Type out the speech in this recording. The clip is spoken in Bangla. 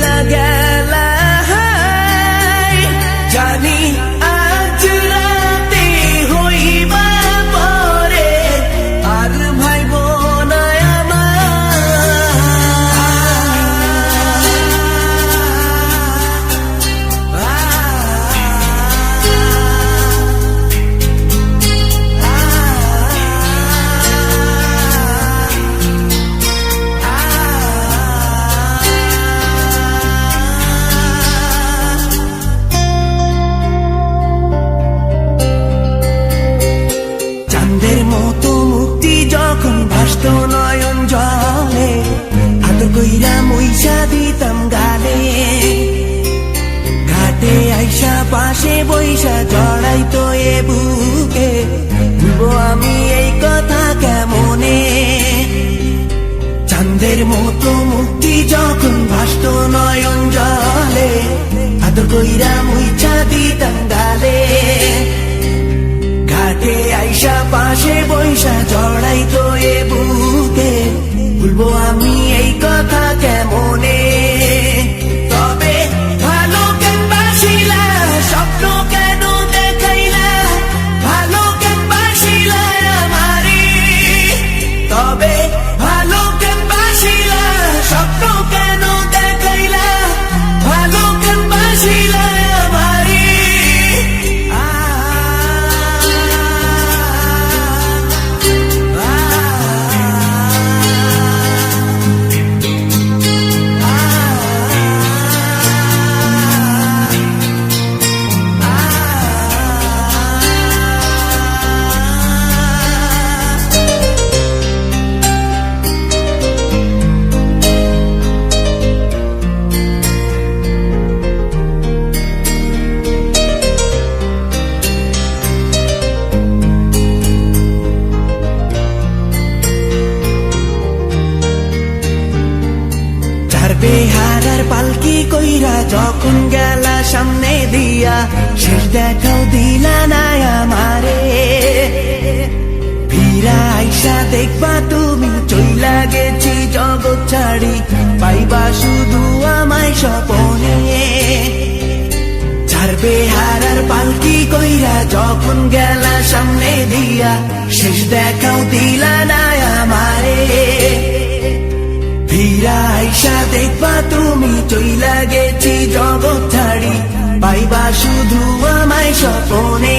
চইলা গেলা জানি আজ রাতে হইবা পরে আর ভাইব না চাঁদের মতো মুক্তি যখন ভাসত নয়ন জলে আদর কইরা মইসা দিতাম গালে ঘাটে আইসা পাশে বইসা জড়াইতো এ বুকে ভুলবো আমি এই কথা কেমনে চাঁদের মতো মুক্তি যখন ভাসত নয়ন জলে আদর কইরা মইসা দিতাম গালে ঘাটে আইসা পাশে বইসা জড়াইতো এ বুকে ভুলবো আমি এই কথা কেমনে তবে ভালো কেন বাসিলা স্বপ্ন কেন দেখাইলা ভালো কেন বাসিলা আমারে তবে ভালো কেন বাসিলা স্বপ্ন কেন দেখাইলা ভালো কেন বাসিলা আমারে বেহারার পালকি কইরা যখন গেলা সামনে দিয়া শেষ দেখাও দিলা না আমারে ফিরা আইসা দেখবা তুমি চইলা গেছি জগৎ ছাড়ি পাইবা শুধু আমায় স্বপনে চার বেহারার পালকি কইরা যখন গেলা সামনে দিয়া শেষ দেখাও দিলা না আমারে ফিরা আইসা দেখবা তুমি চইলা গেছি জগৎ ছাড়ি পাইবা শুধু আমায় স্বপনে